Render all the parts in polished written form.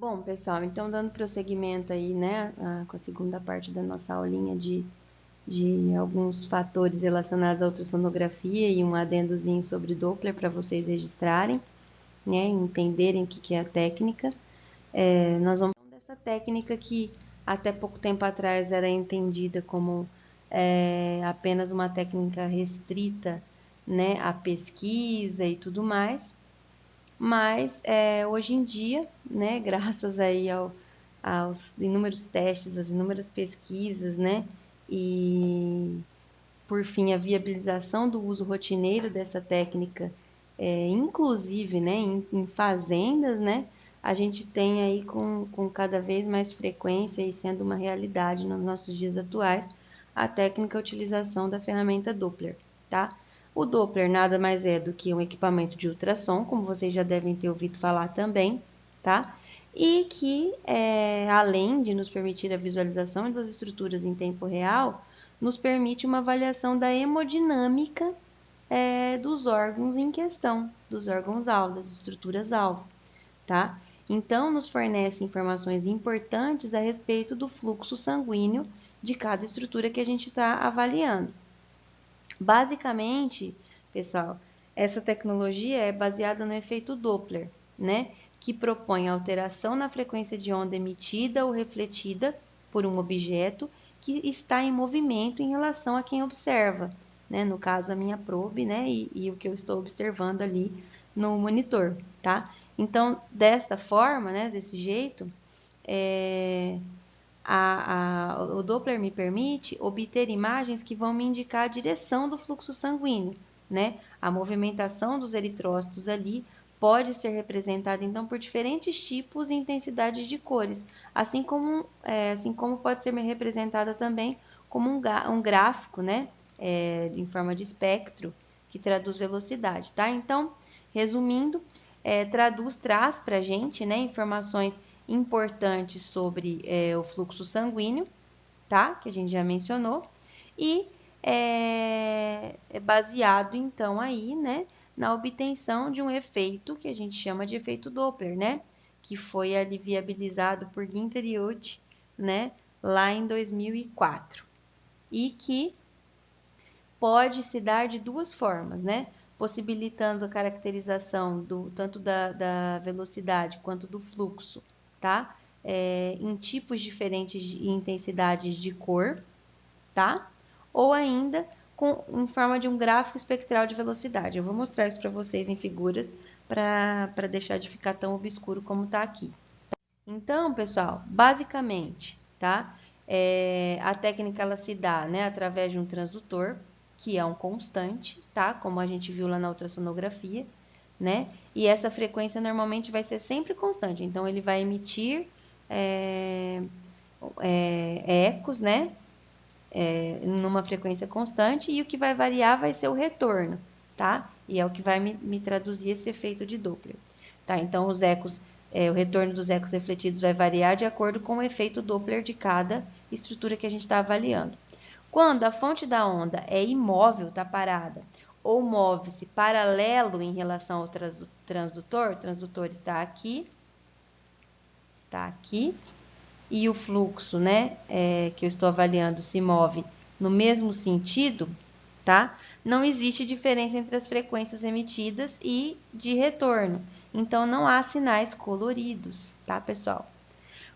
Bom, pessoal, então dando prosseguimento aí, né, com a segunda parte da nossa aulinha de alguns fatores relacionados à ultrassonografia e um adendozinho sobre Doppler para vocês registrarem, né, entenderem o que é a técnica. Nós vamos falar dessa técnica que até pouco tempo atrás era entendida como apenas uma técnica restrita, né, à pesquisa e tudo mais. Mas hoje em dia, né, graças aí aos inúmeros testes, às inúmeras pesquisas, né, e por fim a viabilização do uso rotineiro dessa técnica, inclusive, né, em fazendas, né, a gente tem aí com cada vez mais frequência e sendo uma realidade nos nossos dias atuais, a técnica de utilização da ferramenta Doppler, tá? O Doppler nada mais é do que um equipamento de ultrassom, como vocês já devem ter ouvido falar também, tá? E que, além de nos permitir a visualização das estruturas em tempo real, nos permite uma avaliação da hemodinâmica dos órgãos em questão, dos órgãos-alvo, das estruturas-alvo, tá? Então, nos fornece informações importantes a respeito do fluxo sanguíneo de cada estrutura que a gente está avaliando. Basicamente, pessoal, essa tecnologia é baseada no efeito Doppler, né? Que propõe a alteração na frequência de onda emitida ou refletida por um objeto que está em movimento em relação a quem observa, né? No caso, a minha probe, né? E o que eu estou observando ali no monitor, tá? Então, desta forma, né? Desse jeito, o Doppler me permite obter imagens que vão me indicar a direção do fluxo sanguíneo, né? A movimentação dos eritrócitos ali pode ser representada, então, por diferentes tipos e intensidades de cores, assim como pode ser representada também como um gráfico, né? Em forma de espectro, que traduz velocidade, tá? Então, resumindo, traz para a gente, né, informações importantes sobre o fluxo sanguíneo, tá? Que a gente já mencionou, e é baseado, então, aí, né, na obtenção de um efeito que a gente chama de efeito Doppler, né? Que foi ali viabilizado por Günther e Uth, né, lá em 2004. E que pode se dar de duas formas, né? Possibilitando a caracterização tanto da velocidade quanto do fluxo, tá? Em tipos diferentes de intensidades de cor, tá? Ou ainda em forma de um gráfico espectral de velocidade. Eu vou mostrar isso para vocês em figuras para deixar de ficar tão obscuro como está aqui. Então, pessoal, basicamente, tá? A técnica ela se dá, né, através de um transdutor, que é um constante, tá? Como a gente viu lá na ultrassonografia, né? E essa frequência normalmente vai ser sempre constante. Então, ele vai emitir ecos, né? Numa frequência constante, e o que vai variar vai ser o retorno, tá? E é o que vai me traduzir esse efeito de Doppler, tá? Então, os ecos, o retorno dos ecos refletidos vai variar de acordo com o efeito Doppler de cada estrutura que a gente está avaliando. Quando a fonte da onda é imóvel, está parada, ou move-se paralelo em relação ao transdutor, o transdutor está aqui, e o fluxo, né, que eu estou avaliando se move no mesmo sentido, tá? Não existe diferença entre as frequências emitidas e de retorno. Então, não há sinais coloridos, tá, pessoal?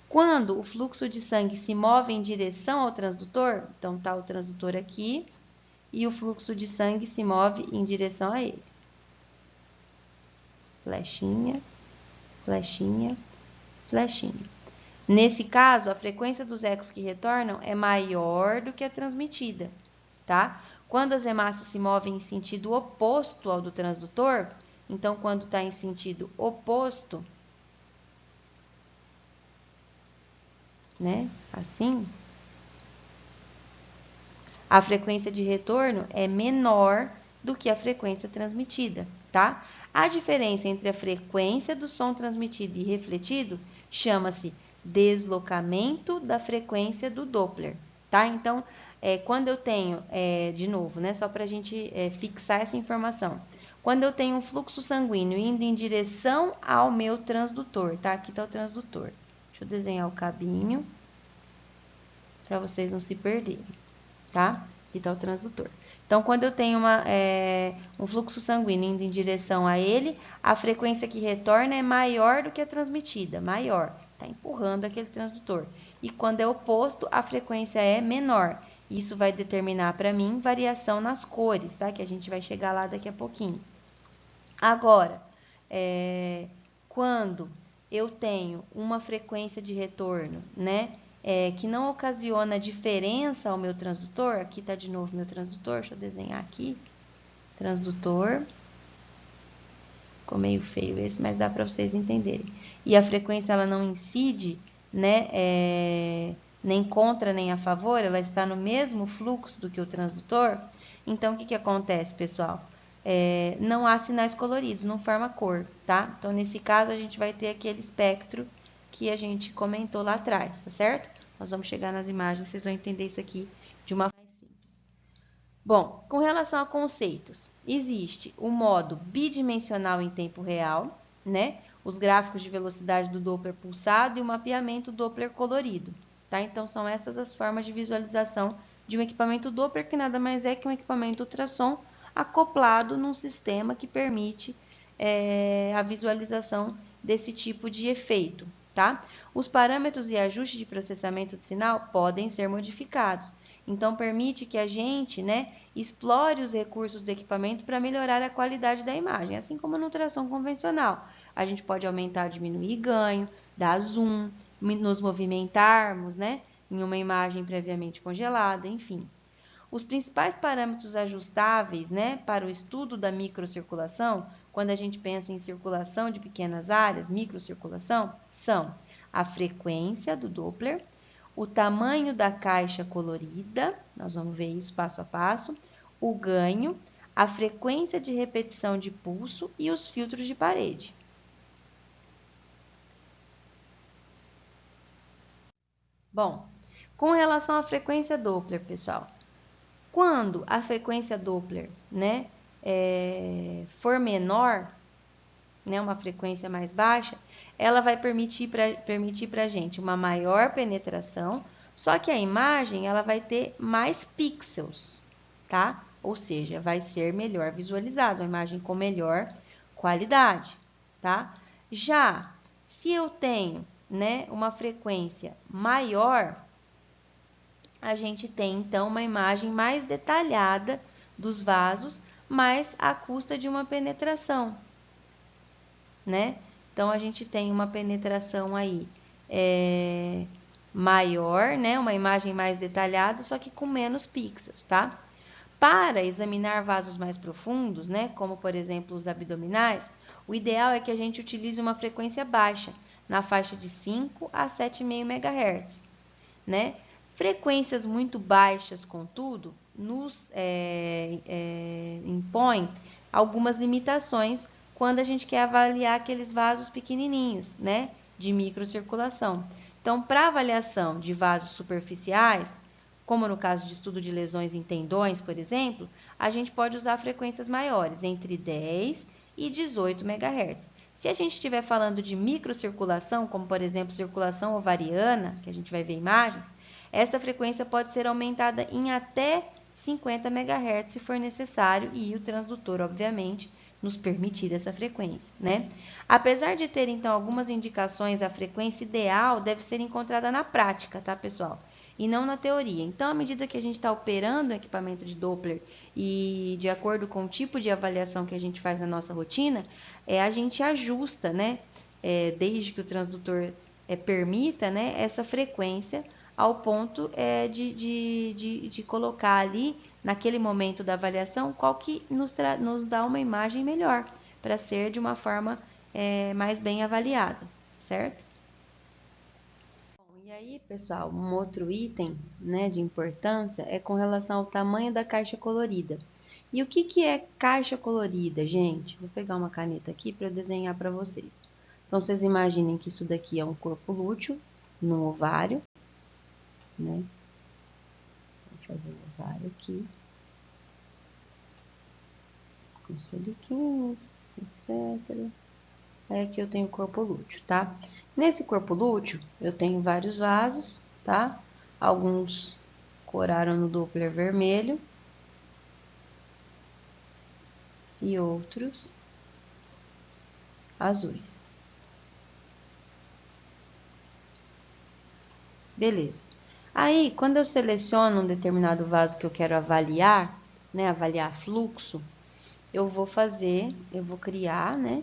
Quando o fluxo de sangue se move em direção ao transdutor, então tá o transdutor aqui, e o fluxo de sangue se move em direção a ele. Flechinha, flechinha, flechinha. Nesse caso, a frequência dos ecos que retornam é maior do que a transmitida, tá? Quando as hemácias se movem em sentido oposto ao do transdutor, então, quando está em sentido oposto, né? Assim, a frequência de retorno é menor do que a frequência transmitida, tá? A diferença entre a frequência do som transmitido e refletido chama-se deslocamento da frequência do Doppler, tá? Então, quando eu tenho, de novo, né, só para a gente fixar essa informação, quando eu tenho um fluxo sanguíneo indo em direção ao meu transdutor, tá? Aqui tá o transdutor. Deixa eu desenhar o cabinho para vocês não se perderem, tá? Aqui tá o transdutor. Então, quando eu tenho um fluxo sanguíneo indo em direção a ele, a frequência que retorna é maior do que a transmitida, maior. Está empurrando aquele transdutor. E quando é oposto, a frequência é menor. Isso vai determinar para mim variação nas cores, tá? Que a gente vai chegar lá daqui a pouquinho. Agora, quando eu tenho uma frequência de retorno, né? Que não ocasiona diferença ao meu transdutor, aqui está de novo meu transdutor, deixa eu desenhar aqui, transdutor, ficou meio feio esse, mas dá para vocês entenderem. E a frequência ela não incide, né, nem contra nem a favor, ela está no mesmo fluxo do que o transdutor. Então, o que acontece, pessoal? Não há sinais coloridos, não forma cor, tá? Então, nesse caso, a gente vai ter aquele espectro que a gente comentou lá atrás, tá certo? Nós vamos chegar nas imagens, vocês vão entender isso aqui de uma forma mais simples. Bom, com relação a conceitos, existe o modo bidimensional em tempo real, né? Os gráficos de velocidade do Doppler pulsado e o mapeamento Doppler colorido, tá? Então, são essas as formas de visualização de um equipamento Doppler, que nada mais é que um equipamento ultrassom acoplado num sistema que permite a visualização desse tipo de efeito, tá? Os parâmetros e ajustes de processamento de sinal podem ser modificados. Então, permite que a gente, né, explore os recursos do equipamento para melhorar a qualidade da imagem, assim como no ultrassom convencional. A gente pode aumentar, diminuir ganho, dar zoom, nos movimentarmos, né, em uma imagem previamente congelada, enfim. Os principais parâmetros ajustáveis, né, para o estudo da microcirculação, quando a gente pensa em circulação de pequenas áreas, microcirculação, são a frequência do Doppler, o tamanho da caixa colorida, nós vamos ver isso passo a passo, o ganho, a frequência de repetição de pulso e os filtros de parede. Bom, com relação à frequência Doppler, pessoal, quando a frequência Doppler, né, for menor, né, uma frequência mais baixa, ela vai permitir para a gente uma maior penetração, só que a imagem ela vai ter mais pixels, tá? Ou seja, vai ser melhor visualizado, uma imagem com melhor qualidade, tá? Já se eu tenho, né, uma frequência maior, a gente tem então uma imagem mais detalhada dos vasos, mas à custa de uma penetração, né? Então, a gente tem uma penetração aí maior, né? Uma imagem mais detalhada, só que com menos pixels, tá? Para examinar vasos mais profundos, né? Como, por exemplo, os abdominais, o ideal é que a gente utilize uma frequência baixa, na faixa de 5 a 7,5 MHz, né? Frequências muito baixas, contudo, nos impõem algumas limitações quando a gente quer avaliar aqueles vasos pequenininhos, né, de microcirculação. Então, para avaliação de vasos superficiais, como no caso de estudo de lesões em tendões, por exemplo, a gente pode usar frequências maiores, entre 10 e 18 MHz. Se a gente estiver falando de microcirculação, como por exemplo circulação ovariana, que a gente vai ver imagens, essa frequência pode ser aumentada em até 50 MHz se for necessário e o transdutor, obviamente, nos permitir essa frequência, né? Apesar de ter, então, algumas indicações, a frequência ideal deve ser encontrada na prática, tá, pessoal? E não na teoria. Então, à medida que a gente está operando o equipamento de Doppler e de acordo com o tipo de avaliação que a gente faz na nossa rotina, a gente ajusta, né? Desde que o transdutor permita, né, essa frequência ao ponto de colocar ali, naquele momento da avaliação, qual que nos dá uma imagem melhor, para ser de uma forma mais bem avaliada, certo? Bom, e aí, pessoal, um outro item, né, de importância é com relação ao tamanho da caixa colorida. E o que é caixa colorida, gente? Vou pegar uma caneta aqui para desenhar para vocês. Então, vocês imaginem que isso daqui é um corpo lúteo, no ovário, né? Vou fazer o ovário aqui. com os foliquinhos, etc. Aí aqui eu tenho o corpo lúteo, tá? Nesse corpo lúteo, eu tenho vários vasos, tá? Alguns coraram no Doppler vermelho e outros azuis. Beleza. Aí, quando eu seleciono um determinado vaso que eu quero avaliar, né, avaliar fluxo, eu vou criar, né,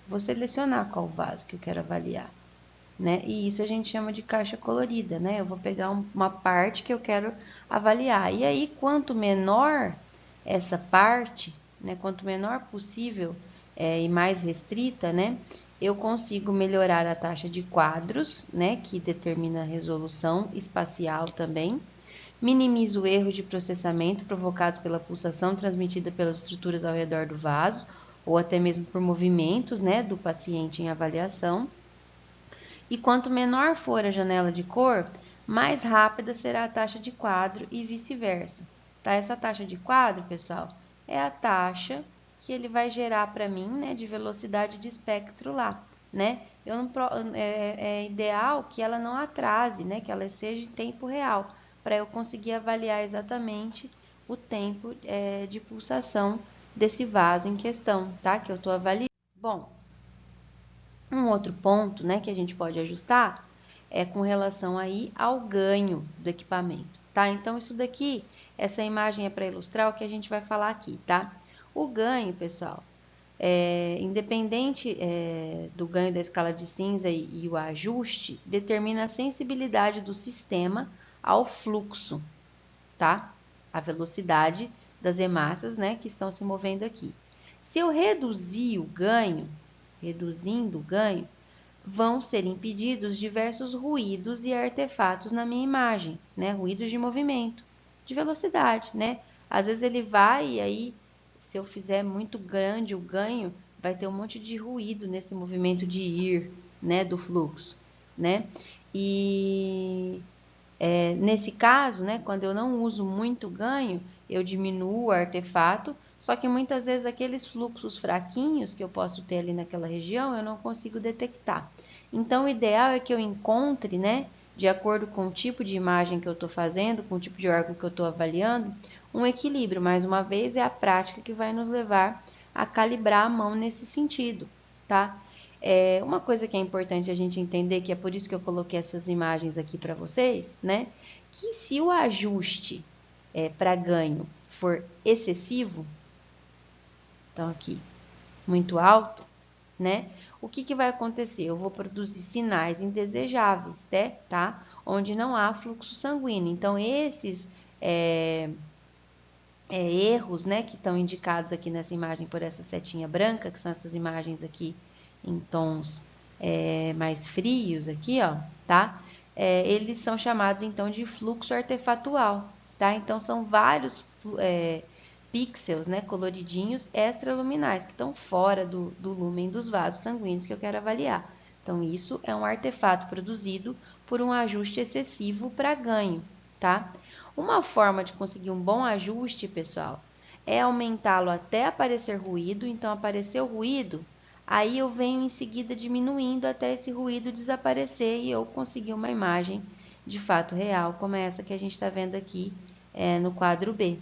vou selecionar qual vaso que eu quero avaliar, né, e isso a gente chama de caixa colorida, né, eu vou pegar uma parte que eu quero avaliar, e aí quanto menor essa parte, né, quanto menor possível e mais restrita, né, eu consigo melhorar a taxa de quadros, né, que determina a resolução espacial também, minimiza o erro de processamento provocados pela pulsação transmitida pelas estruturas ao redor do vaso, ou até mesmo por movimentos, né, do paciente em avaliação. E quanto menor for a janela de cor, mais rápida será a taxa de quadro e vice-versa. Tá? Essa taxa de quadro, pessoal, é a taxa que ele vai gerar para mim, né, de velocidade de espectro lá, né? É ideal que ela não atrase, né, que ela seja em tempo real, para eu conseguir avaliar exatamente o tempo de pulsação desse vaso em questão, tá? Que eu estou avaliando. Bom, um outro ponto, né, que a gente pode ajustar é com relação aí ao ganho do equipamento, tá? Então, isso daqui, essa imagem é para ilustrar o que a gente vai falar aqui, tá? O ganho, pessoal, independente do ganho da escala de cinza e o ajuste, determina a sensibilidade do sistema ao fluxo, tá? A velocidade das hemácias, né, que estão se movendo aqui. Se eu reduzir o ganho, reduzindo o ganho, vão ser impedidos diversos ruídos e artefatos na minha imagem, né? Ruídos de movimento, de velocidade, né? Às vezes ele vai e aí, se eu fizer muito grande o ganho, vai ter um monte de ruído nesse movimento de ir, né? Do fluxo, né? E nesse caso, né, quando eu não uso muito ganho, eu diminuo o artefato, só que muitas vezes aqueles fluxos fraquinhos que eu posso ter ali naquela região, eu não consigo detectar. Então, o ideal é que eu encontre, né, de acordo com o tipo de imagem que eu estou fazendo, com o tipo de órgão que eu estou avaliando, um equilíbrio. Mais uma vez, é a prática que vai nos levar a calibrar a mão nesse sentido, tá? Uma coisa que é importante a gente entender, que é por isso que eu coloquei essas imagens aqui para vocês, né? Que se o ajuste para ganho for excessivo, então aqui, muito alto, né? O que vai acontecer? Eu vou produzir sinais indesejáveis, né? Tá? Onde não há fluxo sanguíneo. Então, esses erros, né, que estão indicados aqui nessa imagem por essa setinha branca, que são essas imagens aqui em tons mais frios aqui, ó, tá? Eles são chamados, então, de fluxo artefatual, tá? Então, são vários pixels, né, coloridinhos extraluminais, que estão fora do lúmen dos vasos sanguíneos que eu quero avaliar. Então, isso é um artefato produzido por um ajuste excessivo para ganho, tá? Uma forma de conseguir um bom ajuste, pessoal, é aumentá-lo até aparecer ruído. Então, apareceu ruído, aí eu venho em seguida diminuindo até esse ruído desaparecer e eu conseguir uma imagem de fato real, como essa que a gente está vendo aqui no quadro B,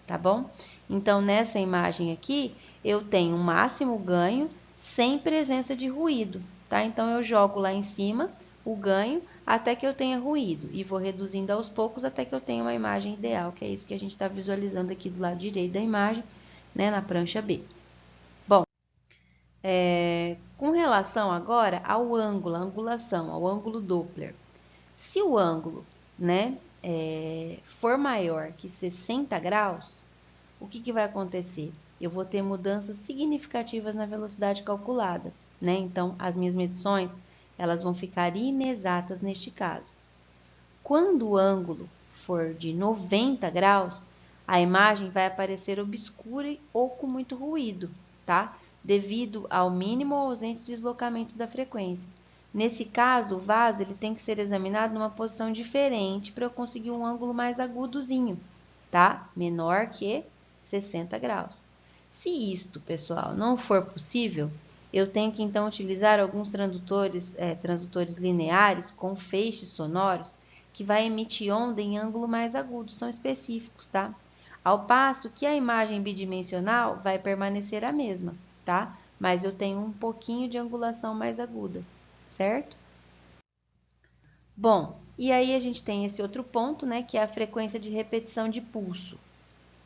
tá bom? Então, nessa imagem aqui, eu tenho um máximo ganho sem presença de ruído, tá? Então, eu jogo lá em cima o ganho até que eu tenha ruído e vou reduzindo aos poucos até que eu tenha uma imagem ideal, que é isso que a gente está visualizando aqui do lado direito da imagem, né, na prancha B. Bom, com relação agora ao ângulo, a angulação, ao ângulo Doppler. Se o ângulo, né, for maior que 60 graus, o que vai acontecer? Eu vou ter mudanças significativas na velocidade calculada, né? Então, as minhas medições, elas vão ficar inexatas neste caso. Quando o ângulo for de 90 graus, a imagem vai aparecer obscura ou com muito ruído, tá? Devido ao mínimo ou ausente deslocamento da frequência. Nesse caso, o vaso ele tem que ser examinado numa posição diferente para eu conseguir um ângulo mais agudozinho, tá? Menor que 60 graus. Se isto, pessoal, não for possível, eu tenho que então utilizar alguns transdutores lineares com feixes sonoros que vai emitir onda em ângulo mais agudo, são específicos, tá? Ao passo que a imagem bidimensional vai permanecer a mesma, tá? Mas eu tenho um pouquinho de angulação mais aguda, certo? Bom, e aí a gente tem esse outro ponto, né, que é a frequência de repetição de pulso,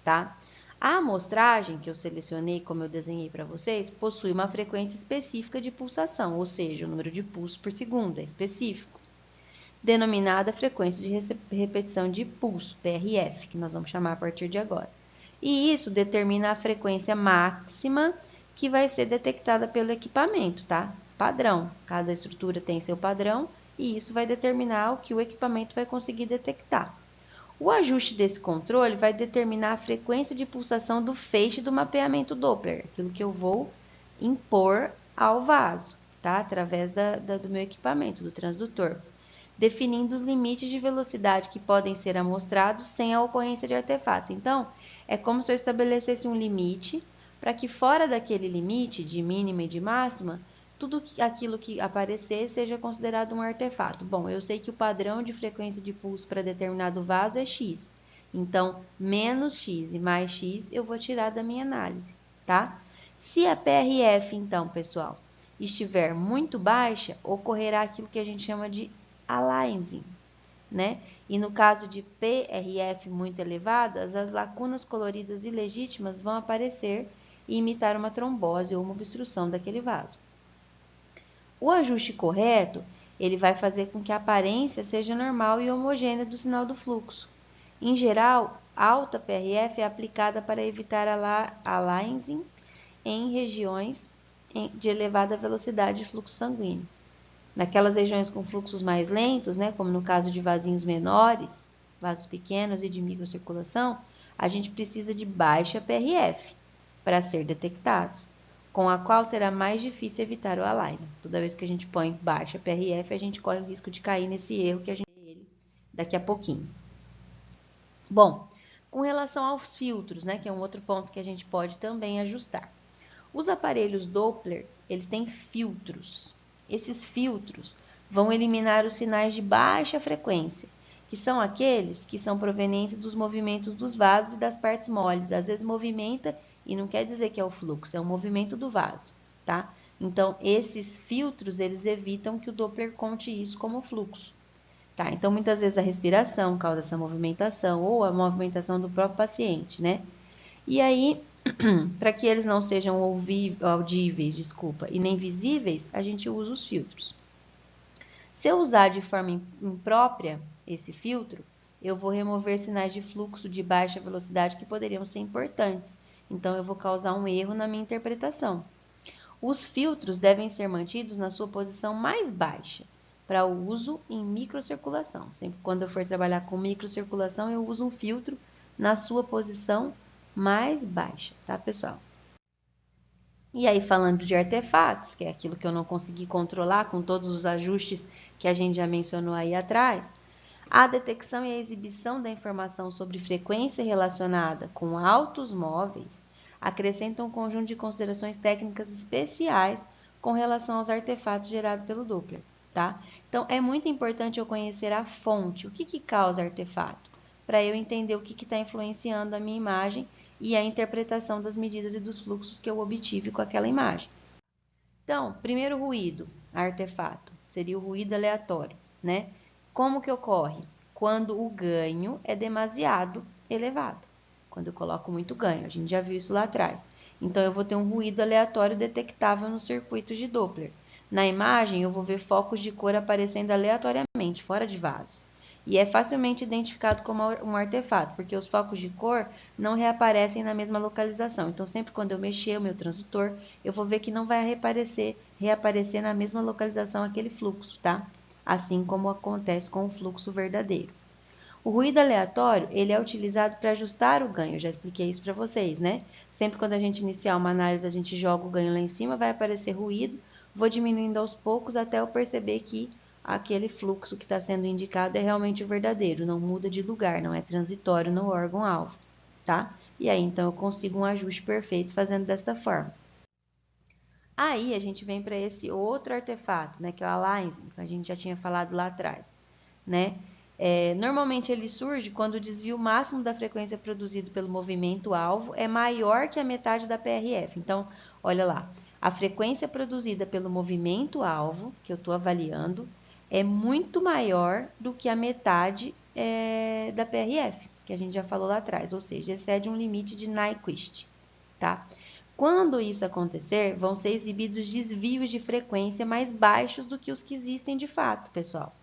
tá? A amostragem que eu selecionei, como eu desenhei para vocês, possui uma frequência específica de pulsação, ou seja, o número de pulsos por segundo é específico, denominada frequência de repetição de pulso, PRF, que nós vamos chamar a partir de agora. E isso determina a frequência máxima que vai ser detectada pelo equipamento, tá? Padrão. Cada estrutura tem seu padrão e isso vai determinar o que o equipamento vai conseguir detectar. O ajuste desse controle vai determinar a frequência de pulsação do feixe do mapeamento Doppler, aquilo que eu vou impor ao vaso, tá? Através do meu equipamento, do transdutor, definindo os limites de velocidade que podem ser amostrados sem a ocorrência de artefatos. Então, é como se eu estabelecesse um limite para que fora daquele limite de mínima e de máxima, tudo aquilo que aparecer seja considerado um artefato. Bom, eu sei que o padrão de frequência de pulso para determinado vaso é X. Então, menos X e mais X eu vou tirar da minha análise, tá? Se a PRF, então, pessoal, estiver muito baixa, ocorrerá aquilo que a gente chama de aliasing, né? E no caso de PRF muito elevadas, as lacunas coloridas ilegítimas vão aparecer e imitar uma trombose ou uma obstrução daquele vaso. O ajuste correto, ele vai fazer com que a aparência seja normal e homogênea do sinal do fluxo. Em geral, alta PRF é aplicada para evitar aliasing em regiões de elevada velocidade de fluxo sanguíneo. Naquelas regiões com fluxos mais lentos, né, como no caso de vasinhos menores, vasos pequenos e de microcirculação, a gente precisa de baixa PRF para ser detectados, com a qual será mais difícil evitar o aliasing. Toda vez que a gente põe baixa PRF, a gente corre o risco de cair nesse erro que a gente vai ver daqui a pouquinho. Bom, com relação aos filtros, né, que é um outro ponto que a gente pode também ajustar. Os aparelhos Doppler, eles têm filtros. Esses filtros vão eliminar os sinais de baixa frequência, que são aqueles que são provenientes dos movimentos dos vasos e das partes moles. Às vezes movimenta e não quer dizer que é o fluxo, é o movimento do vaso, tá? Então, esses filtros, eles evitam que o Doppler conte isso como fluxo, tá? Então, muitas vezes a respiração causa essa movimentação ou a movimentação do próprio paciente, né? E aí, para que eles não sejam audíveis, e nem visíveis, a gente usa os filtros. Se eu usar de forma imprópria esse filtro, eu vou remover sinais de fluxo de baixa velocidade que poderiam ser importantes. Então, eu vou causar um erro na minha interpretação. Os filtros devem ser mantidos na sua posição mais baixa, para o uso em microcirculação. Sempre quando eu for trabalhar com microcirculação, eu uso um filtro na sua posição mais baixa, tá, pessoal? E aí, falando de artefatos, que é aquilo que eu não consegui controlar com todos os ajustes que a gente já mencionou aí atrás, a detecção e a exibição da informação sobre frequência relacionada com altos móveis acrescentam um conjunto de considerações técnicas especiais com relação aos artefatos gerados pelo Doppler, tá? Então, é muito importante eu conhecer a fonte, o que causa artefato, para eu entender o que está influenciando a minha imagem e a interpretação das medidas e dos fluxos que eu obtive com aquela imagem. Então, primeiro ruído, artefato, seria o ruído aleatório, né? Como que ocorre? Quando o ganho é demasiado elevado. Quando eu coloco muito ganho, a gente já viu isso lá atrás. Então, eu vou ter um ruído aleatório detectável no circuito de Doppler. Na imagem, eu vou ver focos de cor aparecendo aleatoriamente, fora de vasos. E é facilmente identificado como um artefato, porque os focos de cor não reaparecem na mesma localização. Então, sempre quando eu mexer o meu transdutor, eu vou ver que não vai reaparecer na mesma localização aquele fluxo, tá? Assim como acontece com o fluxo verdadeiro. O ruído aleatório, ele é utilizado para ajustar o ganho, eu já expliquei isso para vocês, né? Sempre quando a gente iniciar uma análise, a gente joga o ganho lá em cima, vai aparecer ruído, vou diminuindo aos poucos até eu perceber que aquele fluxo que está sendo indicado é realmente o verdadeiro, não muda de lugar, não é transitório no órgão-alvo. tá? E aí, então, eu consigo um ajuste perfeito fazendo desta forma. Aí, a gente vem para esse outro artefato, né, que é o aliasing, que a gente já tinha falado lá atrás, né? Normalmente ele surge quando o desvio máximo da frequência produzido pelo movimento alvo é maior que a metade da PRF. Então, olha lá, a frequência produzida pelo movimento alvo, que eu estou avaliando, é muito maior do que a metade da PRF, que a gente já falou lá atrás, ou seja, excede um limite de Nyquist, tá? Quando isso acontecer, vão ser exibidos desvios de frequência mais baixos do que os que existem de fato, pessoal.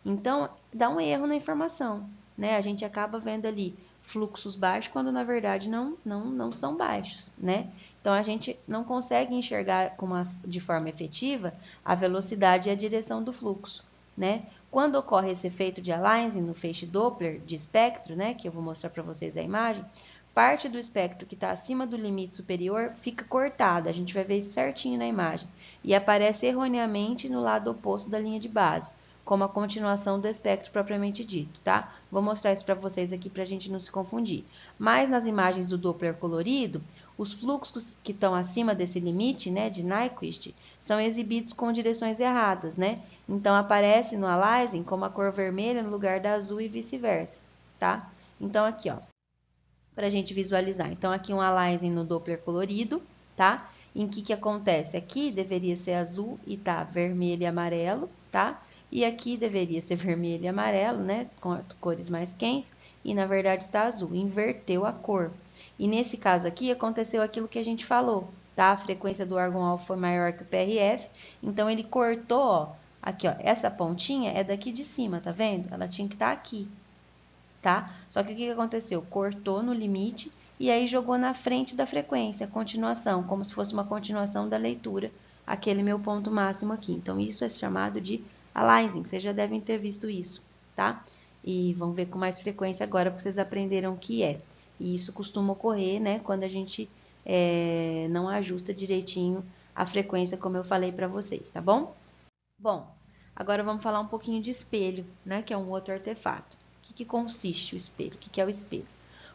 Então, dá um erro na informação, né? A gente acaba vendo ali fluxos baixos quando na verdade não são baixos, né? Então, a gente não consegue enxergar de forma efetiva a velocidade e a direção do fluxo, né? Quando ocorre esse efeito de aliasing no feixe Doppler de espectro, né? Que eu vou mostrar para vocês a imagem, parte do espectro que está acima do limite superior fica cortada, a gente vai ver isso certinho na imagem, e aparece erroneamente no lado oposto da linha de base, como a continuação do espectro propriamente dito, tá? Vou mostrar isso para vocês aqui para a gente não se confundir. Mas nas imagens do Doppler colorido, os fluxos que estão acima desse limite, né, de Nyquist, são exibidos com direções erradas, né? Então, aparece no aliasing como a cor vermelha no lugar da azul e vice-versa, tá? Então, aqui, ó, para a gente visualizar. Então, aqui um aliasing no Doppler colorido, tá? Em que acontece? Aqui deveria ser azul e tá vermelho e amarelo, tá? E aqui deveria ser vermelho e amarelo, né? Com cores mais quentes. E na verdade está azul. Inverteu a cor. E nesse caso aqui aconteceu aquilo que a gente falou, tá? A frequência do órgão-alvo foi maior que o PRF. Então ele cortou, ó. Aqui, ó. Essa pontinha é daqui de cima, tá vendo? Ela tinha que estar aqui, tá? Só que o que aconteceu? Cortou no limite e aí jogou na frente da frequência, a continuação, como se fosse uma continuação da leitura, aquele meu ponto máximo aqui. Então, isso é chamado de aliasing, vocês já devem ter visto isso, tá? E vão ver com mais frequência agora, porque vocês aprenderam o que é. E isso costuma ocorrer, né, quando a gente não ajusta direitinho a frequência, como eu falei para vocês, tá bom? Bom, agora vamos falar um pouquinho de espelho, né, que é um outro artefato. O que consiste o espelho? O que é o espelho?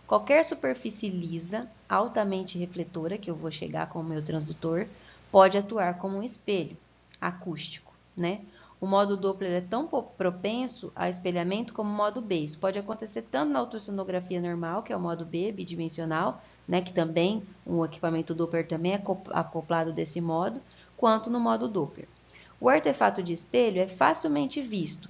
Qualquer superfície lisa, altamente refletora, que eu vou chegar com o meu transdutor, pode atuar como um espelho acústico, né? O modo Doppler é tão propenso a espelhamento como o modo B. Isso pode acontecer tanto na ultrassonografia normal, que é o modo B, bidimensional, né, que também um equipamento Doppler também é acoplado desse modo, quanto no modo Doppler. O artefato de espelho é facilmente visto,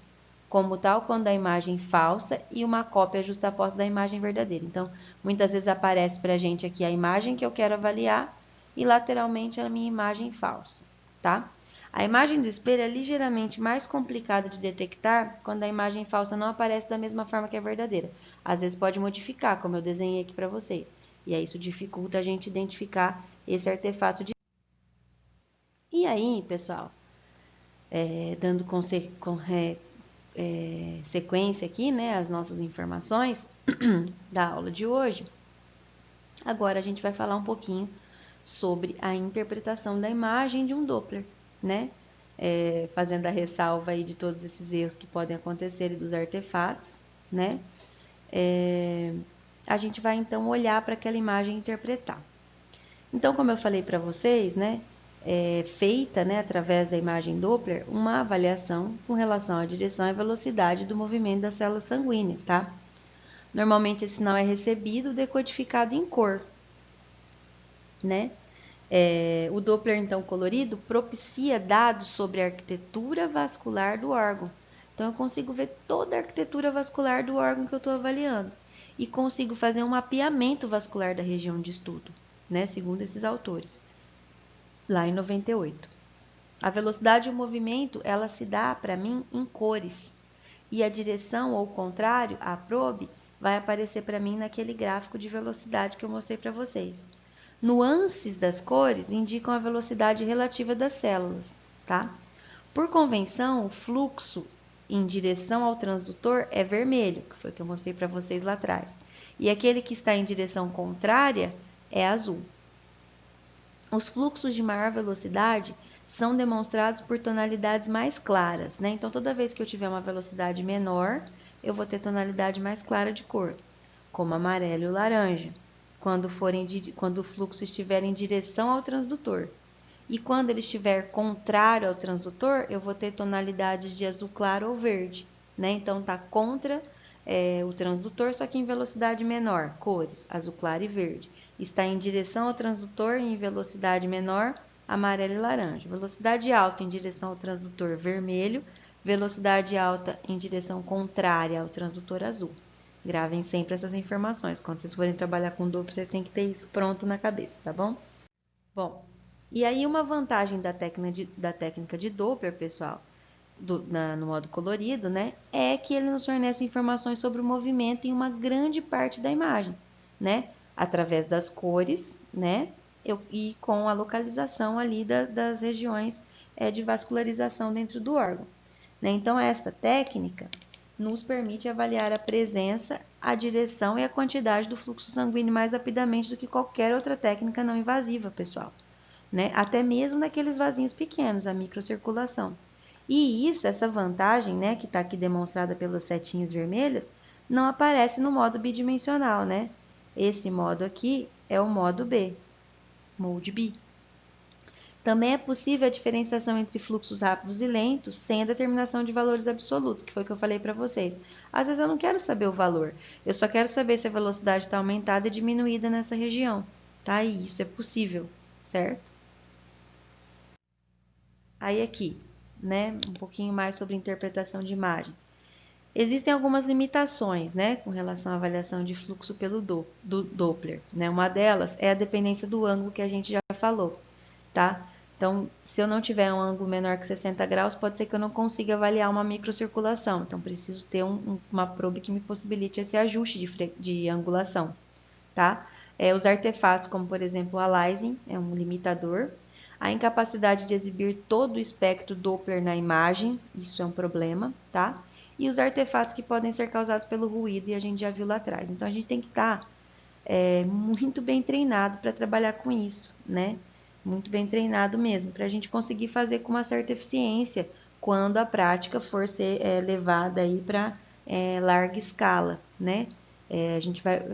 como tal quando a imagem falsa e uma cópia justaposta da imagem verdadeira. Então, muitas vezes aparece para a gente aqui a imagem que eu quero avaliar e lateralmente a minha imagem falsa, tá? A imagem do espelho é ligeiramente mais complicada de detectar quando a imagem falsa não aparece da mesma forma que a verdadeira. Às vezes pode modificar, como eu desenhei aqui para vocês. E aí isso dificulta a gente identificar esse artefato de... E aí, pessoal, dando sequência aqui, né, as nossas informações da aula de hoje, agora a gente vai falar um pouquinho sobre a interpretação da imagem de um Doppler, né? Fazendo a ressalva aí de todos esses erros que podem acontecer e dos artefatos, né? A gente vai então olhar para aquela imagem e interpretar. Então, como eu falei para vocês, né? Feita, né, através da imagem Doppler, uma avaliação com relação à direção e velocidade do movimento das células sanguíneas, tá? Normalmente esse sinal é recebido decodificado em cor, né? O Doppler, então, colorido, propicia dados sobre a arquitetura vascular do órgão. Então, eu consigo ver toda a arquitetura vascular do órgão que eu estou avaliando. E consigo fazer um mapeamento vascular da região de estudo, né? Segundo esses autores, lá em 98. A velocidade e o movimento, ela se dá para mim em cores. E a direção, ou o contrário, a probe, vai aparecer para mim naquele gráfico de velocidade que eu mostrei para vocês. Nuances das cores indicam a velocidade relativa das células, tá? Por convenção, o fluxo em direção ao transdutor é vermelho, que foi o que eu mostrei para vocês lá atrás. E aquele que está em direção contrária é azul. Os fluxos de maior velocidade são demonstrados por tonalidades mais claras, né? Então, toda vez que eu tiver uma velocidade menor, eu vou ter tonalidade mais clara de cor, como amarelo e laranja. quando o fluxo estiver em direção ao transdutor. E quando ele estiver contrário ao transdutor, eu vou ter tonalidades de azul claro ou verde, né? Então, tá contra o transdutor, só que em velocidade menor, cores, azul claro e verde. Está em direção ao transdutor em velocidade menor, amarelo e laranja. Velocidade alta em direção ao transdutor, vermelho. Velocidade alta em direção contrária ao transdutor, azul. Gravem sempre essas informações. Quando vocês forem trabalhar com Doppler, vocês têm que ter isso pronto na cabeça, tá bom? Bom, e aí uma vantagem da técnica de Doppler, pessoal, no modo colorido, né, é que ele nos fornece informações sobre o movimento em uma grande parte da imagem, né, através das cores, né, e com a localização ali das regiões de vascularização dentro do órgão. Né? Então, esta técnica nos permite avaliar a presença, a direção e a quantidade do fluxo sanguíneo mais rapidamente do que qualquer outra técnica não invasiva, pessoal. Né? Até mesmo naqueles vasinhos pequenos, a microcirculação. E isso, essa vantagem, né, que está aqui demonstrada pelas setinhas vermelhas, não aparece no modo bidimensional, né? Esse modo aqui é o modo B, Mode B. Também é possível a diferenciação entre fluxos rápidos e lentos sem a determinação de valores absolutos, que foi o que eu falei para vocês. Às vezes eu não quero saber o valor, eu só quero saber se a velocidade está aumentada e diminuída nessa região. Tá? E isso é possível, certo? Aí aqui, né, um pouquinho mais sobre interpretação de imagem. Existem algumas limitações, né, com relação à avaliação de fluxo pelo Doppler, né? Uma delas é a dependência do ângulo que a gente já falou, tá? Então, se eu não tiver um ângulo menor que 60 graus, pode ser que eu não consiga avaliar uma microcirculação. Então, preciso ter uma probe que me possibilite esse ajuste de angulação, tá? Os artefatos, como por exemplo o aliasing, é um limitador. A incapacidade de exibir todo o espectro Doppler na imagem, isso é um problema, tá? E os artefatos que podem ser causados pelo ruído, e a gente já viu lá atrás. Então, a gente tem que estar muito bem treinado para trabalhar com isso, né? Muito bem treinado mesmo, para a gente conseguir fazer com uma certa eficiência quando a prática for ser levada aí para larga escala, né?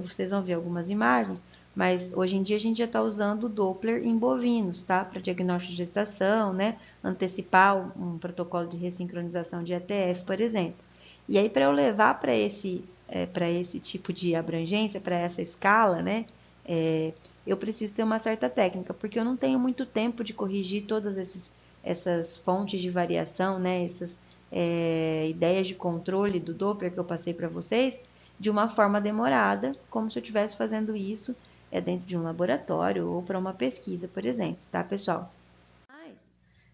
Vocês vão ver algumas imagens, mas hoje em dia a gente já está usando o Doppler em bovinos, tá? Para diagnóstico de gestação, né? Antecipar um protocolo de ressincronização de ETF, por exemplo. E aí, para eu levar para esse tipo de abrangência, para essa escala, né? Eu preciso ter uma certa técnica, porque eu não tenho muito tempo de corrigir todas essas fontes de variação, né? Essas ideias de controle do Doppler que eu passei para vocês, de uma forma demorada, como se eu estivesse fazendo isso dentro de um laboratório ou para uma pesquisa, por exemplo, tá, pessoal? Mas,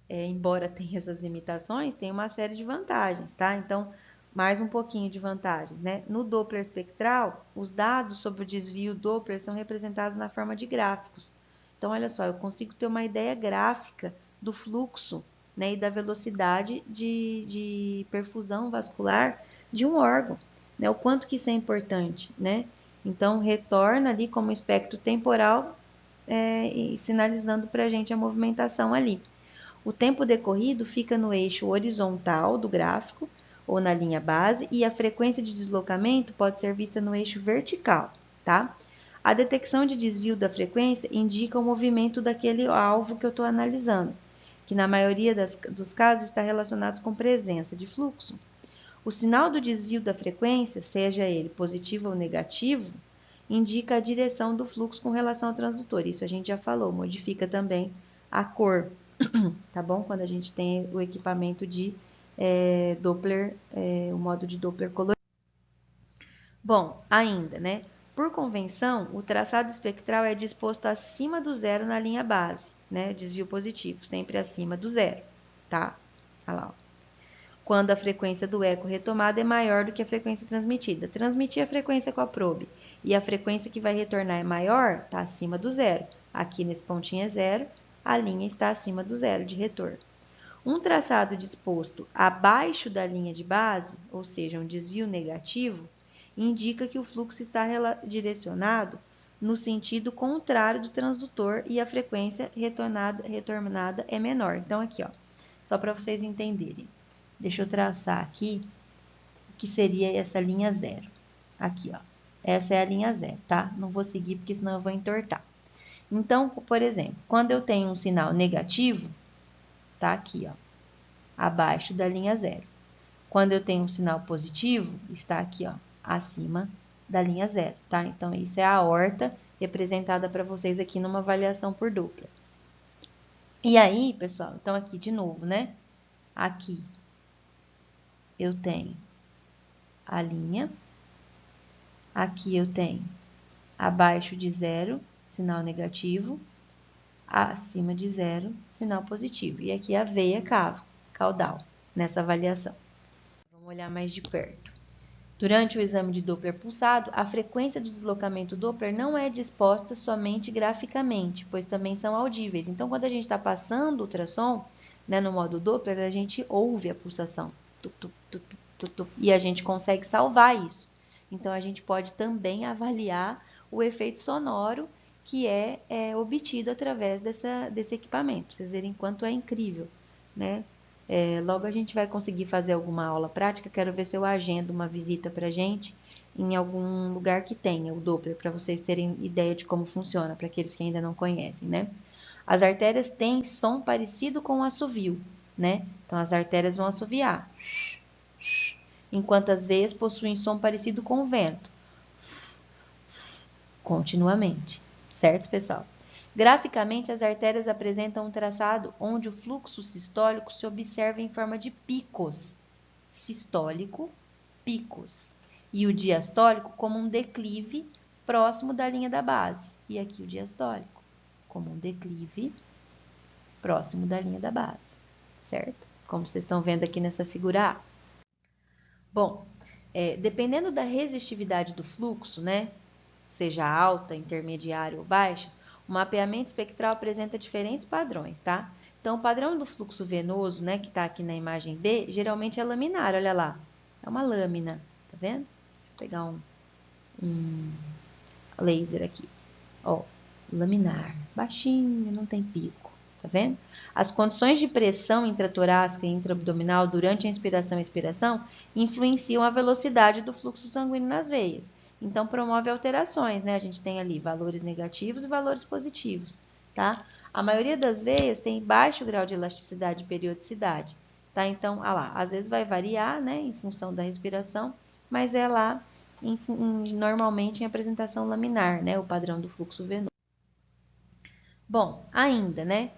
embora tenha essas limitações, tem uma série de vantagens, tá? Então, mais um pouquinho de vantagens, né? No Doppler espectral, os dados sobre o desvio Doppler são representados na forma de gráficos. Então, olha só, eu consigo ter uma ideia gráfica do fluxo, né, e da velocidade de perfusão vascular de um órgão, né? O quanto que isso é importante, né? Então, retorna ali como espectro temporal, sinalizando para a gente a movimentação ali. O tempo decorrido fica no eixo horizontal do gráfico, ou na linha base, e a frequência de deslocamento pode ser vista no eixo vertical, tá? A detecção de desvio da frequência indica o movimento daquele alvo que eu estou analisando, que na maioria dos casos está relacionado com presença de fluxo. O sinal do desvio da frequência, seja ele positivo ou negativo, indica a direção do fluxo com relação ao transdutor. Isso a gente já falou, modifica também a cor, tá bom? Quando a gente tem o equipamento de Doppler, o modo de Doppler colorido. Bom, ainda, né? Por convenção, o traçado espectral é disposto acima do zero na linha base, né? Desvio positivo, sempre acima do zero, tá? Olha lá, ó. Quando a frequência do eco retomada é maior do que a frequência transmitida. Transmitir a frequência com a probe e a frequência que vai retornar é maior, está acima do zero. Aqui nesse pontinho é zero, a linha está acima do zero de retorno. Um traçado disposto abaixo da linha de base, ou seja, um desvio negativo, indica que o fluxo está direcionado no sentido contrário do transdutor e a frequência retornada é menor. Então, aqui, ó, só para vocês entenderem. Deixa eu traçar aqui o que seria essa linha zero. Aqui, ó. Essa é a linha zero, tá? Não vou seguir porque senão eu vou entortar. Então, por exemplo, quando eu tenho um sinal negativo, tá aqui, ó, abaixo da linha zero. Quando eu tenho um sinal positivo, está aqui, ó, acima da linha zero, tá? Então, isso é a horta representada para vocês aqui numa avaliação por Doppler. E aí, pessoal, então aqui de novo, né? Aqui eu tenho a linha, aqui eu tenho abaixo de zero, sinal negativo, acima de zero, sinal positivo. E aqui a veia caudal, nessa avaliação. Vamos olhar mais de perto. Durante o exame de Doppler pulsado, a frequência do deslocamento Doppler não é disposta somente graficamente, pois também são audíveis. Então, quando a gente está passando o ultrassom, né, no modo Doppler, a gente ouve a pulsação. Tup, tup, tup, tup, tup, e a gente consegue salvar isso. Então, a gente pode também avaliar o efeito sonoro que é obtido através desse equipamento. Para vocês verem quanto é incrível, né? Logo a gente vai conseguir fazer alguma aula prática. Quero ver se eu agendo uma visita para a gente em algum lugar que tenha o Doppler, para vocês terem ideia de como funciona, para aqueles que ainda não conhecem, né? As artérias têm som parecido com o assovio, né? Então, as artérias vão assoviar, enquanto as veias possuem som parecido com o vento, continuamente, certo, pessoal? Graficamente, as artérias apresentam um traçado onde o fluxo sistólico se observa em forma de picos. Sistólico, picos. E o diastólico como um declive próximo da linha da base. E aqui o diastólico como um declive próximo da linha da base. Certo? Como vocês estão vendo aqui nessa figura A. Bom, dependendo da resistividade do fluxo, né? Seja alta, intermediária ou baixa, o mapeamento espectral apresenta diferentes padrões, tá? Então, o padrão do fluxo venoso, né, que está aqui na imagem B, geralmente é laminar, olha lá. É uma lâmina, tá vendo? Deixa eu pegar um laser aqui. Ó, laminar, baixinho, não tem pico, tá vendo? As condições de pressão intratorácica e intraabdominal durante a inspiração e expiração influenciam a velocidade do fluxo sanguíneo nas veias. Então, promove alterações, né? A gente tem ali valores negativos e valores positivos, tá? A maioria das veias tem baixo grau de elasticidade e periodicidade, tá? Então, lá, às vezes vai variar, né, em função da respiração, mas é lá, normalmente, em apresentação laminar, né, o padrão do fluxo venoso. Bom, ainda, né?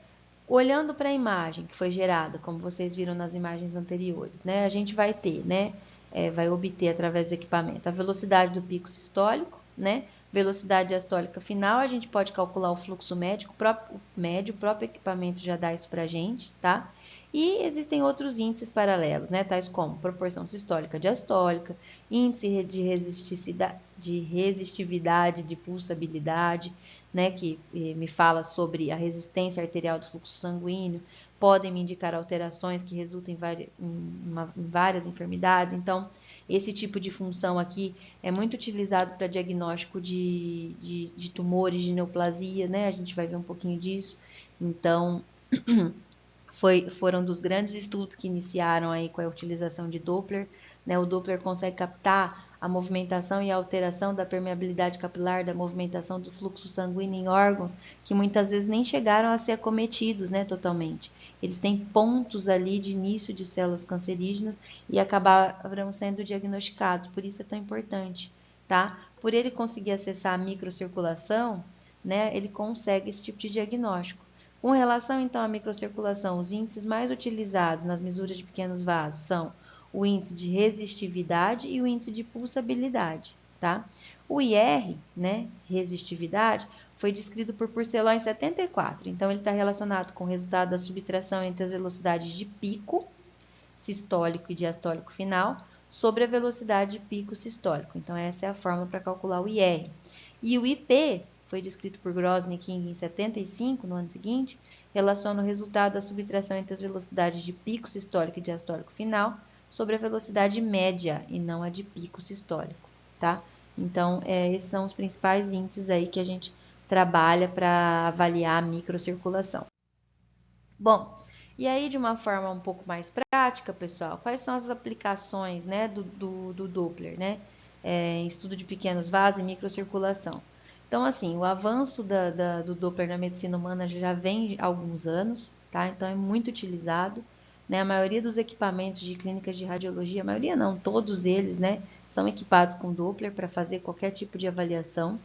Olhando para a imagem que foi gerada, como vocês viram nas imagens anteriores, né? A gente vai ter, né? Vai obter através do equipamento a velocidade do pico sistólico, né? Velocidade diastólica final, a gente pode calcular o fluxo médio, o próprio equipamento já dá isso para a gente, tá? E existem outros índices paralelos, né? Tais como proporção sistólica diastólica, índice de resistividade, de pulsabilidade, né, que me fala sobre a resistência arterial do fluxo sanguíneo, podem me indicar alterações que resultam em várias enfermidades. Então, esse tipo de função aqui é muito utilizado para diagnóstico de tumores, de neoplasia, né? A gente vai ver um pouquinho disso. Então, foram dos grandes estudos que iniciaram aí com a utilização de Doppler, né? O Doppler consegue captar a movimentação e a alteração da permeabilidade capilar, da movimentação do fluxo sanguíneo em órgãos que muitas vezes nem chegaram a ser acometidos, né, totalmente. Eles têm pontos ali de início de células cancerígenas e acabaram sendo diagnosticados, por isso é tão importante, tá? Por ele conseguir acessar a microcirculação, né, ele consegue esse tipo de diagnóstico. Com relação, então, à microcirculação, os índices mais utilizados nas misuras de pequenos vasos são o índice de resistividade e o índice de pulsabilidade, tá? O IR, né, resistividade, foi descrito por Purcelló em 74, então ele está relacionado com o resultado da subtração entre as velocidades de pico sistólico e diastólico final sobre a velocidade de pico sistólico. Então, essa é a fórmula para calcular o IR. E o IP foi descrito por Grosny e King em 75, no ano seguinte, relaciona o resultado da subtração entre as velocidades de pico sistólico e diastólico final sobre a velocidade média e não a de pico sistólico, tá? Então, esses são os principais índices aí que a gente trabalha para avaliar a microcirculação. Bom, e aí de uma forma um pouco mais prática, pessoal, quais são as aplicações, né, do Doppler, né? estudo de pequenos vasos e microcirculação. Então, assim, o avanço do Doppler na medicina humana já vem há alguns anos, tá? Então, é muito utilizado, né? A maioria dos equipamentos de clínicas de radiologia, a maioria não, todos eles, né, são equipados com Doppler para fazer qualquer tipo de avaliação,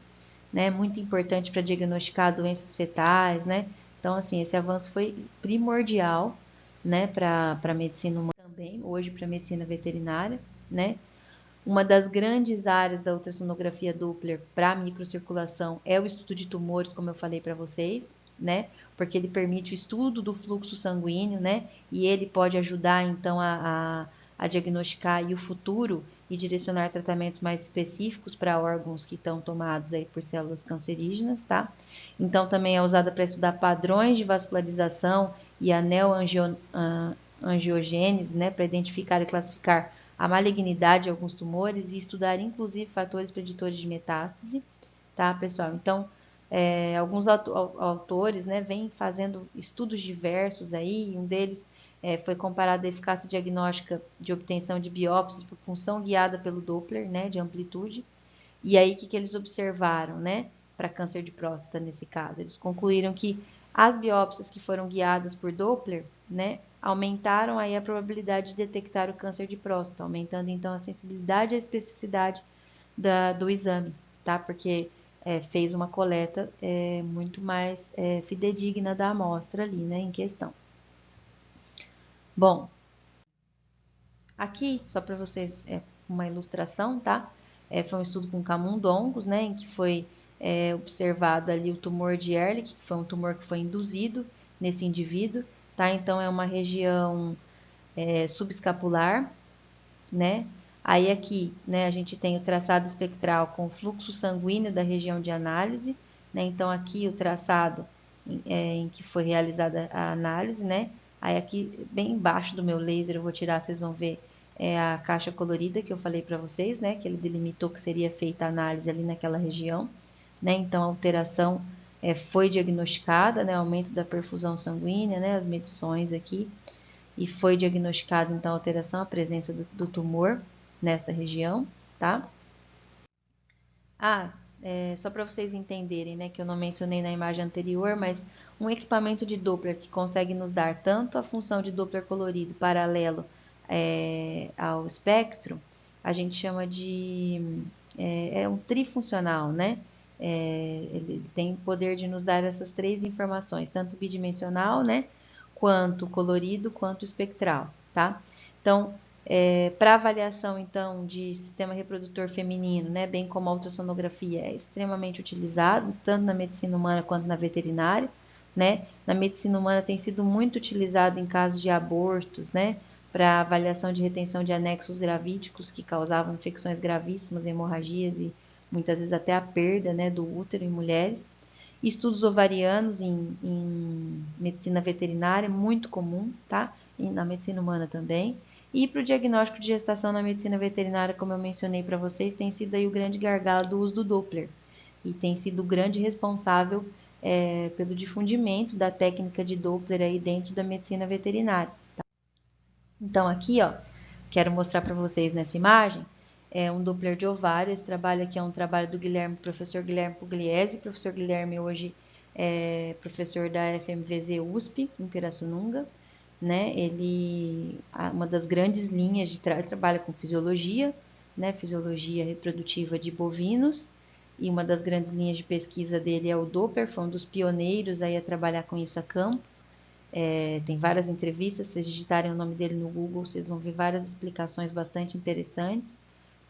né? Muito importante para diagnosticar doenças fetais, né? Então, assim, esse avanço foi primordial, né, para a medicina humana também, hoje para a medicina veterinária, né? Uma das grandes áreas da ultrassonografia Doppler para microcirculação é o estudo de tumores, como eu falei para vocês, né? Porque ele permite o estudo do fluxo sanguíneo, né? E ele pode ajudar, então, a diagnosticar e o futuro e direcionar tratamentos mais específicos para órgãos que estão tomados aí por células cancerígenas, tá? Então, também é usada para estudar padrões de vascularização e a neoangiogênese, né? Para identificar e classificar a malignidade de alguns tumores e estudar, inclusive, fatores preditores de metástase, tá, pessoal? Então, alguns autores, né, vêm fazendo estudos diversos aí, e um deles foi comparado à eficácia diagnóstica de obtenção de biópsias por função guiada pelo Doppler, né, de amplitude. E aí, o que eles observaram, né, para câncer de próstata nesse caso? Eles concluíram que as biópsias que foram guiadas por Doppler, né, aumentaram aí a probabilidade de detectar o câncer de próstata, aumentando então a sensibilidade e a especificidade do exame, tá? Porque fez uma coleta muito mais fidedigna da amostra ali, né, em questão. Bom, aqui, só para vocês, uma ilustração, tá? Foi um estudo com camundongos, né, em que foi observado ali o tumor de Ehrlich, que foi um tumor que foi induzido nesse indivíduo, tá? Então, é uma região subescapular, né? Aí aqui, né, a gente tem o traçado espectral com o fluxo sanguíneo da região de análise, né? Então, aqui o traçado em que foi realizada a análise, né? Aí aqui, bem embaixo do meu laser, eu vou tirar, vocês vão ver a caixa colorida que eu falei para vocês, né? Que ele delimitou que seria feita a análise ali naquela região, né? Então, a alteração foi diagnosticada, né? Aumento da perfusão sanguínea, né? As medições aqui, e foi diagnosticada então a alteração, a presença do tumor nesta região, tá? Só para vocês entenderem, né, que eu não mencionei na imagem anterior, mas um equipamento de Doppler que consegue nos dar tanto a função de Doppler colorido paralelo ao espectro, a gente chama de um trifuncional, né? Ele tem o poder de nos dar essas três informações, tanto bidimensional, né, quanto colorido, quanto espectral, tá? Então, para avaliação, então, de sistema reprodutor feminino, né, bem como a ultrassonografia, é extremamente utilizado, tanto na medicina humana quanto na veterinária, né? Na medicina humana tem sido muito utilizado em casos de abortos, né, para avaliação de retenção de anexos gravídicos que causavam infecções gravíssimas, hemorragias e muitas vezes até a perda, né, do útero em mulheres. Estudos ovarianos em medicina veterinária, muito comum, tá? E na medicina humana também. E para o diagnóstico de gestação na medicina veterinária, como eu mencionei para vocês, tem sido aí o grande gargalo do uso do Doppler. E tem sido o grande responsável pelo difundimento da técnica de Doppler aí dentro da medicina veterinária. Tá? Então, aqui, ó, quero mostrar para vocês nessa imagem, um Doppler de ovário. Esse trabalho aqui é um trabalho do professor Guilherme Pugliese. Professor Guilherme hoje é professor da FMVZ USP, em Pirassununga. Né? Ele, uma das grandes linhas de trabalha com fisiologia, né? Fisiologia reprodutiva de bovinos, e uma das grandes linhas de pesquisa dele é o Doppler, foi um dos pioneiros aí a trabalhar com isso a campo. Tem várias entrevistas, se vocês digitarem o nome dele no Google, vocês vão ver várias explicações bastante interessantes,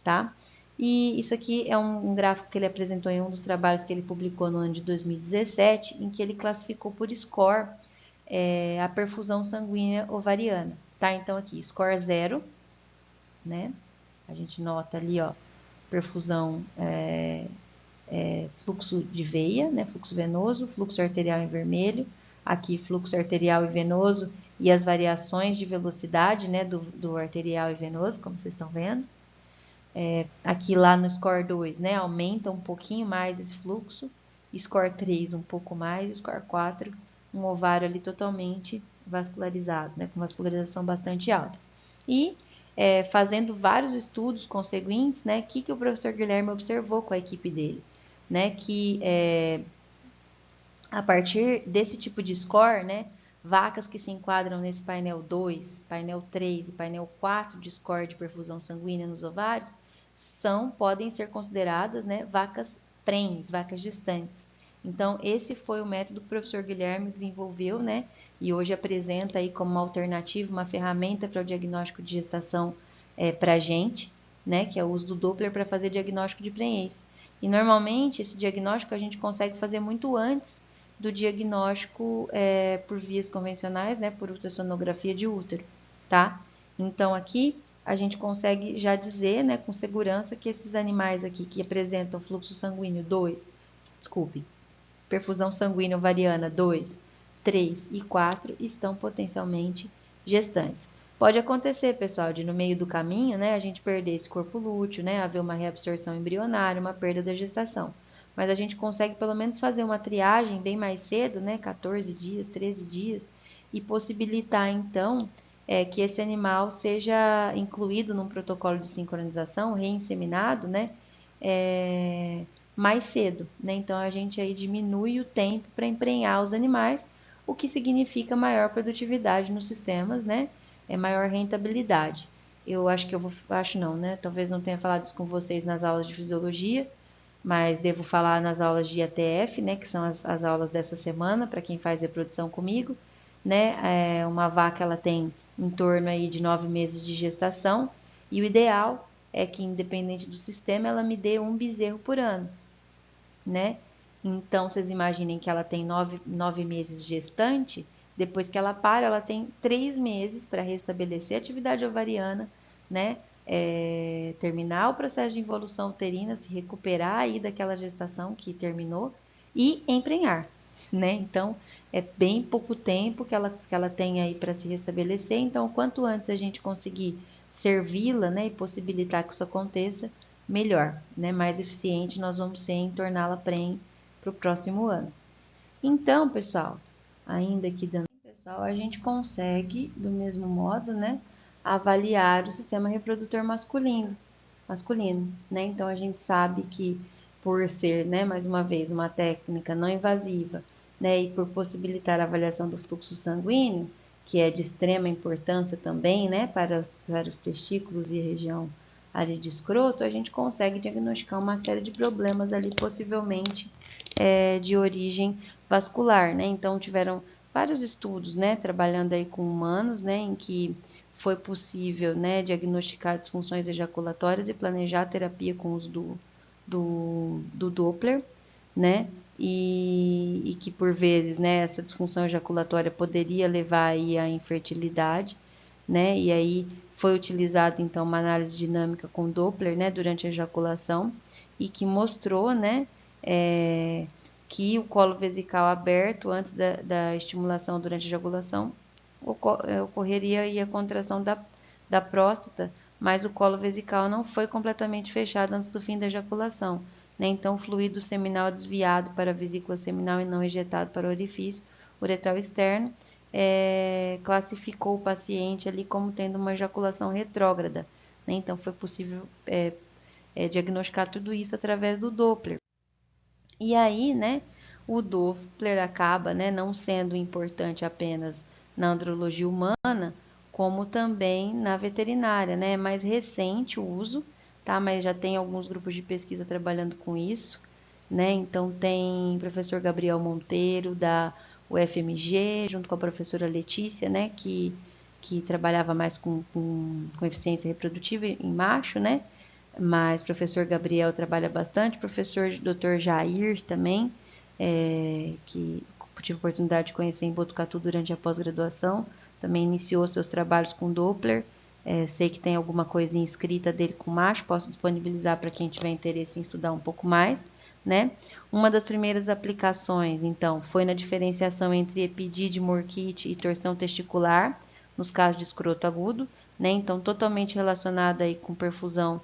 tá? E isso aqui é um gráfico que ele apresentou em um dos trabalhos que ele publicou no ano de 2017, em que ele classificou por score a perfusão sanguínea ovariana, tá? Então aqui, score 0, né? A gente nota ali, ó, perfusão, fluxo de veia, né? Fluxo venoso, fluxo arterial em vermelho, aqui fluxo arterial e venoso e as variações de velocidade, né, do arterial e venoso, como vocês estão vendo. Aqui lá no score 2, né, aumenta um pouquinho mais esse fluxo, score 3 um pouco mais, score 4 um ovário ali totalmente vascularizado, né, com vascularização bastante alta. E fazendo vários estudos conseguintes, né, que o professor Guilherme observou com a equipe dele, né, que a partir desse tipo de score, né, vacas que se enquadram nesse painel 2, painel 3 e painel 4 de score de perfusão sanguínea nos ovários, podem ser consideradas, né, vacas prenhes, vacas gestantes. Então, esse foi o método que o professor Guilherme desenvolveu, né, e hoje apresenta aí como uma alternativa, uma ferramenta para o diagnóstico de gestação para a gente, né, que é o uso do Doppler para fazer diagnóstico de prenhez. E normalmente esse diagnóstico a gente consegue fazer muito antes do diagnóstico por vias convencionais, né, por ultrassonografia de útero, tá? Então aqui a gente consegue já dizer, né, com segurança que esses animais aqui que apresentam fluxo sanguíneo 2, perfusão sanguínea ovariana 2, 3 e 4 estão potencialmente gestantes. Pode acontecer, pessoal, de no meio do caminho, né, a gente perder esse corpo lúteo, né, haver uma reabsorção embrionária, uma perda da gestação. Mas a gente consegue pelo menos fazer uma triagem bem mais cedo, né, 14 dias, 13 dias, e possibilitar então que esse animal seja incluído num protocolo de sincronização, reinseminado, né, mais cedo, né? Então a gente aí diminui o tempo para emprenhar os animais, o que significa maior produtividade nos sistemas, né? Maior rentabilidade. Eu acho que acho não, né? Talvez não tenha falado isso com vocês nas aulas de fisiologia, mas devo falar nas aulas de ATF, né? Que são as aulas dessa semana, para quem faz reprodução comigo, né? Uma vaca, ela tem em torno aí de 9 meses de gestação, e o ideal é que, independente do sistema, ela me dê um bezerro por ano, né? Então, vocês imaginem que ela tem 9 meses gestante, depois que ela para, ela tem 3 meses para restabelecer a atividade ovariana, né? Terminar o processo de involução uterina, se recuperar aí daquela gestação que terminou e emprenhar, né? Então, é bem pouco tempo que ela tem aí para se restabelecer. Então, quanto antes a gente conseguir servi-la, né, e possibilitar que isso aconteça, melhor, né? Mais eficiente nós vamos ser em torná-la prenhe para o próximo ano. Então, pessoal, ainda aqui dando, pessoal, a gente consegue do mesmo modo, né, avaliar o sistema reprodutor masculino, né? Então a gente sabe que por ser, né, mais uma vez, uma técnica não invasiva, né, e por possibilitar a avaliação do fluxo sanguíneo, que é de extrema importância também, né, para os testículos e região área de escroto, a gente consegue diagnosticar uma série de problemas ali, possivelmente de origem vascular, né? Então tiveram vários estudos, né, trabalhando aí com humanos, né, em que foi possível, né, diagnosticar disfunções ejaculatórias e planejar a terapia com o uso do Doppler, né, e que por vezes, né, essa disfunção ejaculatória poderia levar aí à infertilidade, né, e aí foi utilizado então uma análise dinâmica com Doppler, né, durante a ejaculação, e que mostrou, né, que o colo vesical aberto antes da estimulação durante a ejaculação ocorreria aí a contração da próstata, mas o colo vesical não foi completamente fechado antes do fim da ejaculação, né? Então o fluido seminal desviado para a vesícula seminal e não ejetado para o orifício uretral externo classificou o paciente ali como tendo uma ejaculação retrógrada, né? Então foi possível diagnosticar tudo isso através do Doppler. E aí, né, o Doppler acaba, né, não sendo importante apenas na andrologia humana, como também na veterinária, né? É mais recente o uso, tá? Mas já tem alguns grupos de pesquisa trabalhando com isso, né? Então tem o professor Gabriel Monteiro da UFMG, junto com a professora Letícia, né, que trabalhava mais com eficiência reprodutiva em macho, né? Mas o professor Gabriel trabalha bastante, professor Dr. Jair também, que tive a oportunidade de conhecer em Botucatu durante a pós-graduação, também iniciou seus trabalhos com Doppler, sei que tem alguma coisinha escrita dele com macho, posso disponibilizar para quem tiver interesse em estudar um pouco mais, né? Uma das primeiras aplicações, então, foi na diferenciação entre epidídimo, morquite e torção testicular, nos casos de escroto agudo, né? Então, totalmente relacionado aí com perfusão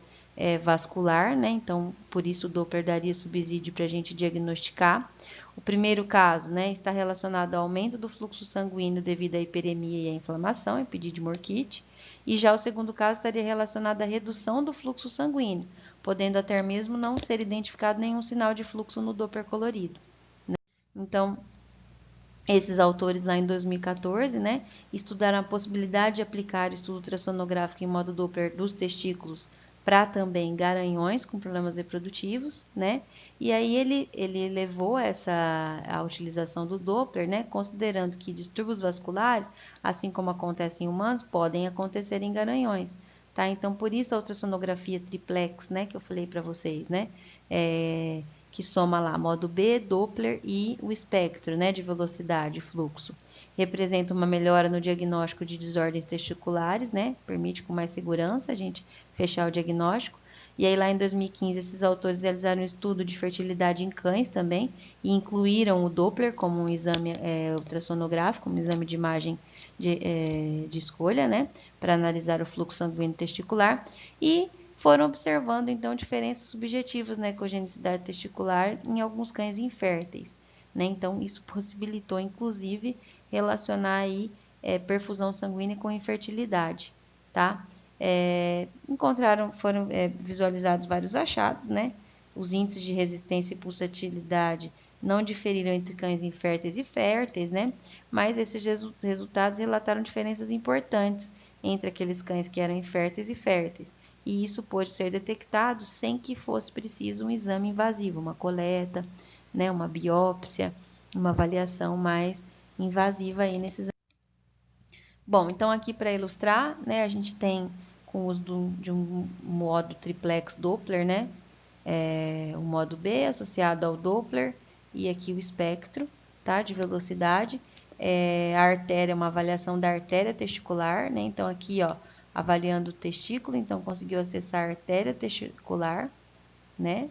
vascular, né? Então, por isso o Doppler daria subsídio para a gente diagnosticar. O primeiro caso, né, está relacionado ao aumento do fluxo sanguíneo devido à hiperemia e à inflamação, epidídimo, morquite. e já o segundo caso estaria relacionado à redução do fluxo sanguíneo, podendo até mesmo não ser identificado nenhum sinal de fluxo no Doppler colorido. Então, esses autores lá em 2014, né, estudaram a possibilidade de aplicar estudo ultrassonográfico em modo Doppler dos testículos para também garanhões com problemas reprodutivos, né? E aí ele levou a utilização do Doppler, né, considerando que distúrbios vasculares, assim como acontece em humanos, podem acontecer em garanhões, tá? Então, por isso a ultrassonografia triplex, né, que eu falei para vocês, né? Que soma lá modo B, Doppler e o espectro, né, de velocidade e fluxo. Representa uma melhora no diagnóstico de desordens testiculares, né, permite com mais segurança a gente fechar o diagnóstico. E aí lá em 2015 esses autores realizaram um estudo de fertilidade em cães também e incluíram o Doppler como um exame ultrassonográfico, um exame de imagem de escolha, né, para analisar o fluxo sanguíneo testicular e foram observando, então, diferenças subjetivas na ecogenicidade testicular em alguns cães inférteis, né? Então, isso possibilitou, inclusive, relacionar aí perfusão sanguínea com infertilidade, tá? Foram visualizados vários achados, né? Os índices de resistência e pulsatilidade não diferiram entre cães inférteis e férteis, né? Mas esses resultados relataram diferenças importantes entre aqueles cães que eram inférteis e férteis. E isso pôde ser detectado sem que fosse preciso um exame invasivo, uma coleta, né, uma biópsia, uma avaliação mais invasiva aí nesses. Bom, então aqui para ilustrar, né, a gente tem com o uso de um modo triplex Doppler, né, o modo B associado ao Doppler e aqui o espectro, tá, de velocidade. A artéria, uma avaliação da artéria testicular, né, então aqui, ó, avaliando o testículo, então conseguiu acessar a artéria testicular, né?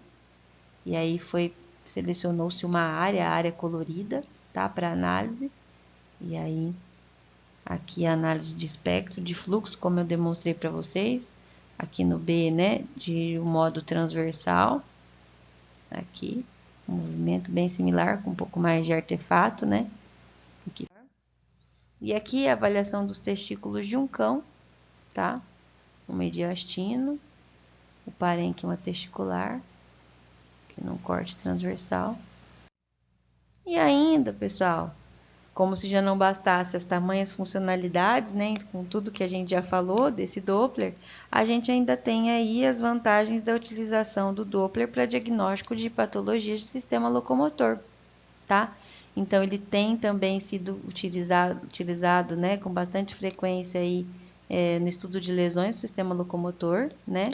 E aí selecionou-se uma área, a área colorida, tá? Para análise. E aí, aqui a análise de espectro de fluxo, como eu demonstrei para vocês. Aqui no B, né? De um modo transversal. Aqui, um movimento bem similar, com um pouco mais de artefato, né? Aqui. E aqui a avaliação dos testículos de um cão, tá? O mediastino, o parênquima testicular, aqui num corte transversal. E ainda, pessoal, como se já não bastasse as tamanhas funcionalidades, né, com tudo que a gente já falou desse Doppler, a gente ainda tem aí as vantagens da utilização do Doppler para diagnóstico de patologias do sistema locomotor, tá? Então, ele tem também sido utilizado, né, com bastante frequência aí, no estudo de lesões do sistema locomotor, né,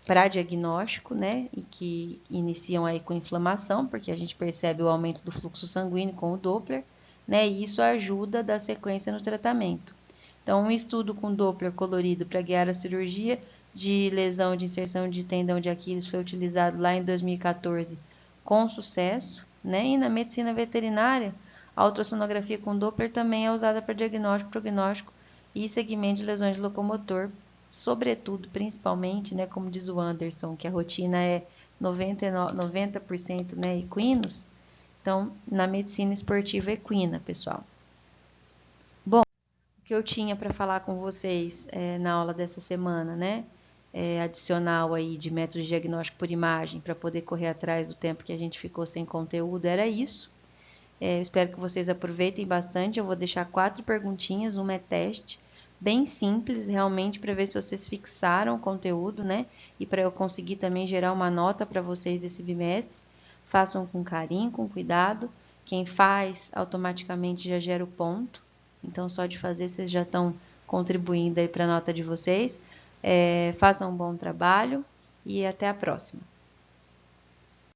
para diagnóstico, né, e que iniciam aí com inflamação, porque a gente percebe o aumento do fluxo sanguíneo com o Doppler, né, e isso ajuda a dar sequência no tratamento. Então, um estudo com Doppler colorido para guiar a cirurgia de lesão de inserção de tendão de Aquiles foi utilizado lá em 2014 com sucesso, né, e na medicina veterinária, a ultrassonografia com Doppler também é usada para diagnóstico, prognóstico e segmento de lesões de locomotor, sobretudo, principalmente, né, como diz o Anderson, que a rotina é 90%, né, equinos. Então, na medicina esportiva equina, pessoal. Bom, o que eu tinha para falar com vocês na aula dessa semana, né, adicional aí de método de diagnóstico por imagem, para poder correr atrás do tempo que a gente ficou sem conteúdo, era isso. Eu espero que vocês aproveitem bastante. Eu vou deixar 4 perguntinhas, uma é teste, bem simples, realmente, para ver se vocês fixaram o conteúdo, né? E para eu conseguir também gerar uma nota para vocês desse bimestre. Façam com carinho, com cuidado. Quem faz, automaticamente já gera o ponto. Então, só de fazer, vocês já estão contribuindo aí para a nota de vocês. Façam um bom trabalho e até a próxima.